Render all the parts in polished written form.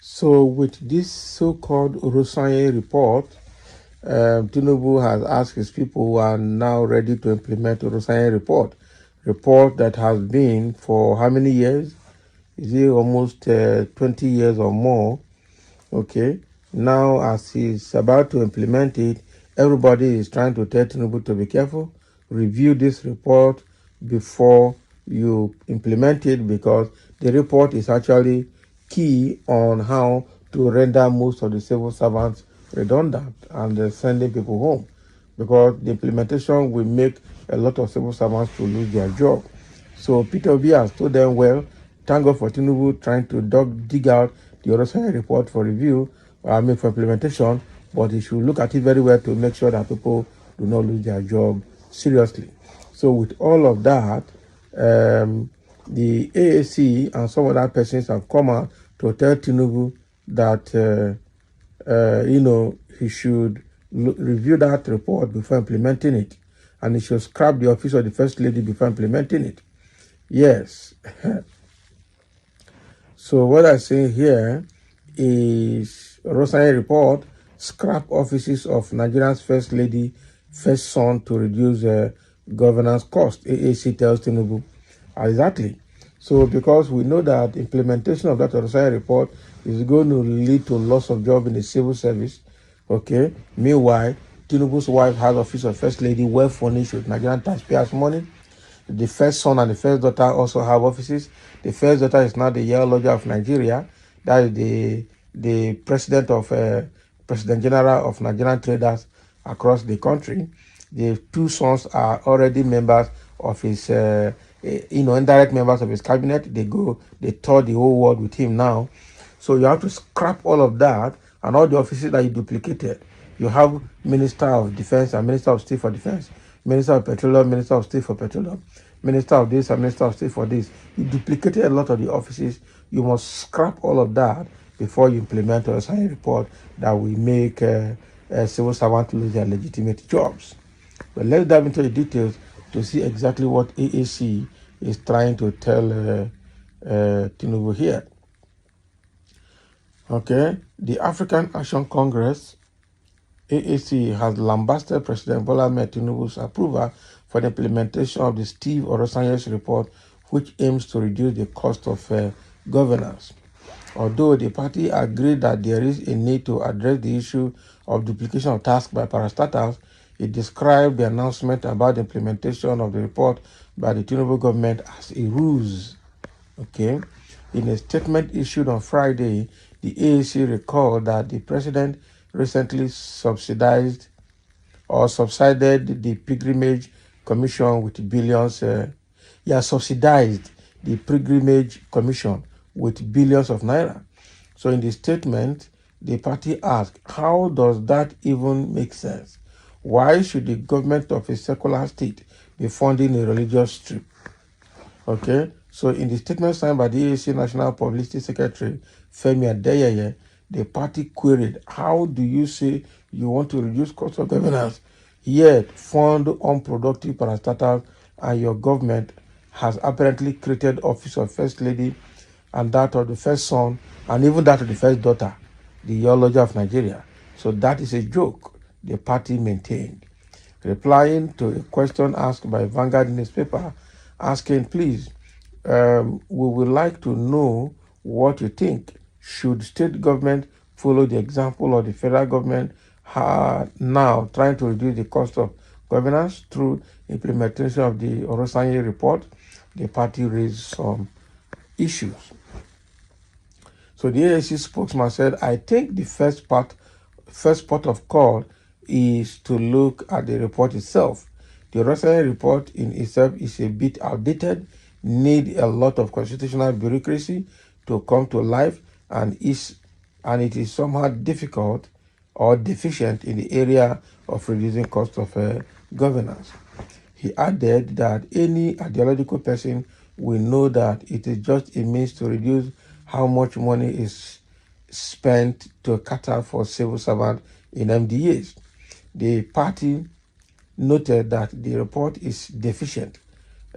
So with this so-called Orosanye report, Tinubu has asked his people who are now ready to implement Orosanye report that has been for how many years? Is it almost 20 years or more? Okay. Now, as he's about to implement it, everybody is trying to tell Tinubu to be careful, review this report before you implement it, because the report is actually key on how to render most of the civil servants redundant and sending people home, because the implementation will make a lot of civil servants to lose their job. So Peter Obi has told them, well, thank God for Tinubu trying to dig out the Orosanye report for review, for implementation, but he should look at it very well to make sure that people do not lose their job seriously. So with all of that, the AAC and some other persons have come out to tell Tinubu that, he should review that report before implementing it, and he should scrap the office of the First Lady before implementing it. Yes. So what I say here is Orosanye report, scrap offices of Nigeria's First Lady, first son to reduce governance cost, AAC tells Tinubu. Exactly. So because we know that implementation of that Orosanye report is going to lead to loss of job in the civil service, okay? Meanwhile, Tinubu's wife has office of First Lady, well furnished with Nigerian taxpayers' money. The first son and the first daughter also have offices. The first daughter is now the Yale Lodger of Nigeria. That is the president general of Nigerian traders across the country. The two sons are already members of his, indirect members of his cabinet. They tour the whole world with him now. So you have to scrap all of that and all the offices that you duplicated. You have Minister of Defense and Minister of State for Defense, Minister of Petroleum, Minister of State for Petroleum, Minister of this and Minister of State for this. You duplicated a lot of the offices. You must scrap all of that before you implement a science report that will make civil servants lose their legitimate jobs. But let's dive into the details to see exactly what AAC is trying to tell Tinubu here. Okay, the African Action Congress, AAC, has lambasted President Bola Ahmed Tinubu's approval for the implementation of the Steve Orosanye's report, which aims to reduce the cost of governance. Although the party agreed that there is a need to address the issue of duplication of tasks by parastatals, it described the announcement about the implementation of the report by the Tinubu government as a ruse. Okay, in a statement issued on Friday, the AAC recalled that the president recently subsidized or subsidized the pilgrimage commission with billions. Subsidized the pilgrimage commission with billions of naira. So in the statement, the party asked, how does that even make sense? Why should the government of a secular state be funding a religious trip? Okay, so in the statement signed by the AAC National Publicity Secretary, Femi Adeyeye, the party queried, how do you say you want to reduce cost of governance, yet fund unproductive parastatals, and your government has apparently created office of First Lady and that of the first son, and even that of the first daughter, the Yale Lodger of Nigeria. So that is a joke, the party maintained. Replying to a question asked by Vanguard newspaper, asking, please, we would like to know what you think. Should state government follow the example of the federal government now trying to reduce the cost of governance through implementation of the Orosanye report? The party raised some issues. So the AAC spokesman said, I think the first port of call is to look at the report itself. The Orosanye report in itself is a bit outdated, need a lot of constitutional bureaucracy to come to life, and it is somehow difficult or deficient in the area of reducing cost of governance. He added that any ideological person will know that it is just a means to reduce how much money is spent to cater for civil servants in MDAs. The party noted that the report is deficient,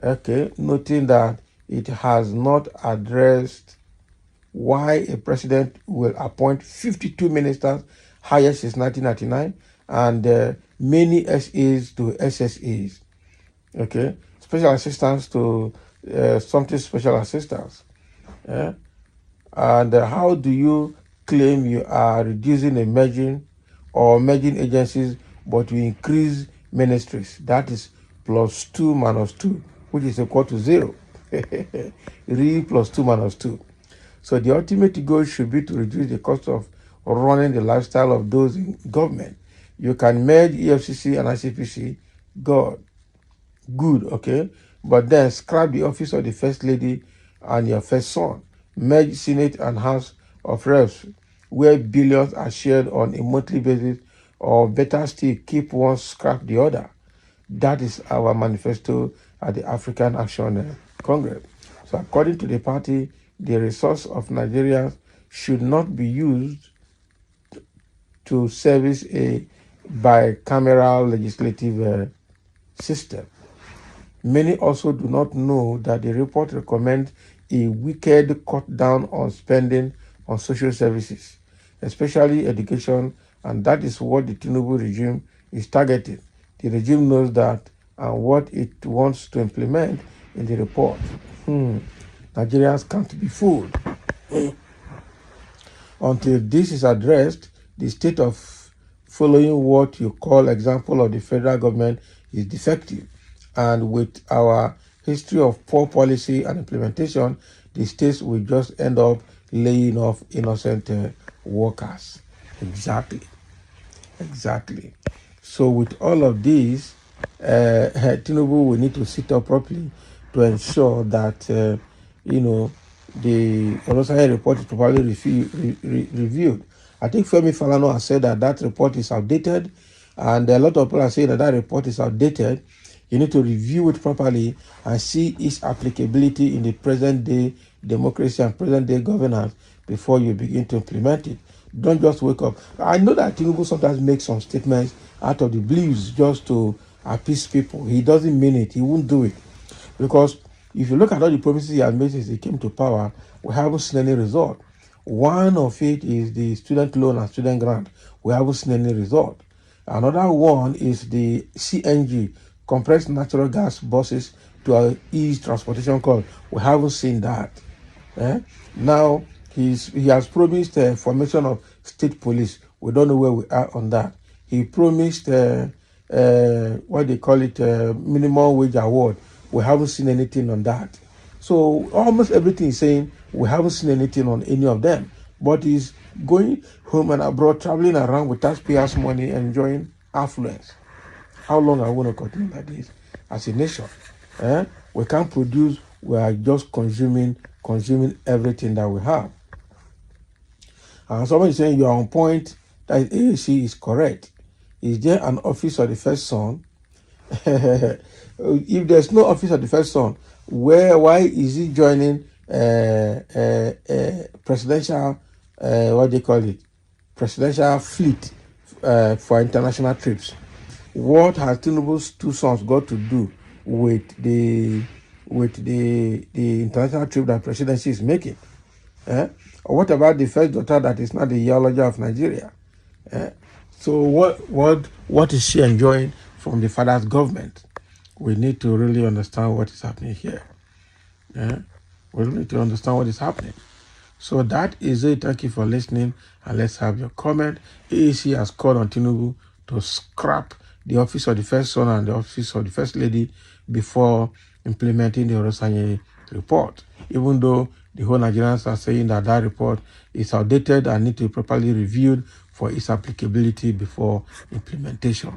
okay, noting that it has not addressed why a president will appoint 52 ministers, highest since 1999, and many SAs to SSAs. Okay, special assistants to something special assistants. Yeah? And how do you claim you are reducing a merging agencies, but you increase ministries? That is +2 minus 2, which is equal to 0. 2 minus 2. So the ultimate goal should be to reduce the cost of running the lifestyle of those in government. You can merge EFCC and ICPC, good, okay? But then scrap the office of the First Lady and your first son. Merge Senate and House of Reps, where billions are shared on a monthly basis, or better still, keep one, scrap the other. That is our manifesto at the African Action Congress. So according to the party, the resource of Nigerians should not be used to service a bicameral legislative system. Many also do not know that the report recommends a wicked cut down on spending on social services, especially education, and that is what the Tinubu regime is targeting. The regime knows that and what it wants to implement in the report. Nigerians can't be fooled. Until this is addressed, the state of following what you call example of the federal government is defective. And with our history of poor policy and implementation, the states will just end up laying off innocent workers. Exactly. So with all of these, Tinubu will need to sit up properly to ensure that, the Orosanye report is properly reviewed. I think Femi Falana has said that report is outdated, and a lot of people are saying that report is outdated. You need to review it properly and see its applicability in the present day democracy and present day governance before you begin to implement it. Don't just wake up. I know that Tinubu sometimes makes some statements out of the blues just to appease people. He doesn't mean it. He won't do it. Because if you look at all the promises he has made since he came to power, we haven't seen any result. One of it is the student loan and student grant. We haven't seen any result. Another one is the CNG, compressed natural gas buses to ease transportation costs. We haven't seen that. Now, he has promised formation of state police. We don't know where we are on that. He promised, what they call it, minimum wage award. We haven't seen anything on that. So almost everything he's saying, we haven't seen anything on any of them. But he's going home and abroad, traveling around with taxpayers' money, enjoying affluence. How long are we going to continue like this as a nation? We can't produce, we are just consuming everything that we have. And somebody is saying you are on point, that AAC is correct. Is there an office of the first son? If there's no office of the first son, why is he joining presidential, what do you call it? Presidential fleet for international trips? What has Tinubu's two sons got to do with the international trip that presidency is making? Or what about the first daughter that is not the ideology of Nigeria? So what is she enjoying from the father's government? We need to really understand what is happening here. We really need to understand what is happening. So that is it. Thank you for listening, and let's have your comment. AAC has called on Tinubu to scrap the office of the first son and the office of the first lady before implementing the Orosanye report, even though the whole Nigerians are saying that report is outdated and need to be properly reviewed for its applicability before implementation.